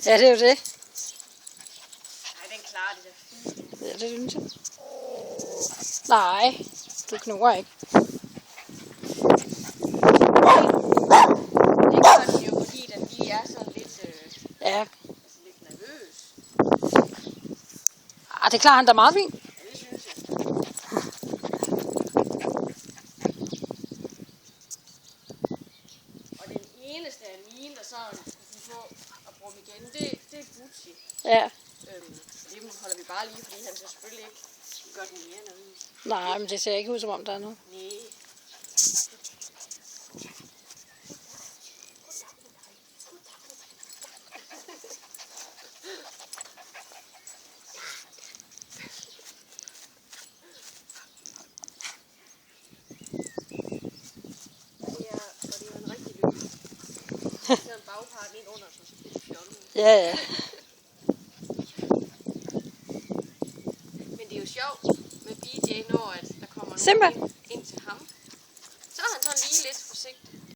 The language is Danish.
Ja, det er jo det. Nej, den klarer det da fint. Ja, det synes jeg. Nej, du knurrer ikke. Det gør den jo, fordi den lige er sådan lidt, Ja. lidt nervøs. Det klarer han da meget fint. Ja, det synes jeg. Og den eneste af mine, der sådan kunne få at bruge igen, det er Gucci. Ja. Det holder vi bare lige, fordi han skal selvfølgelig ikke gøre den mere nervøs. Nej, men det ser ikke ud som om der er noget. Nej. Og det er en rigtig lykke. Så er en bagparten ind under, så bliver det fjollet. Ja, ja. Men det er jo sjovt med BJ, når at der kommer Simba. nogen ind til ham. Så er han sådan lige lidt forsigtig.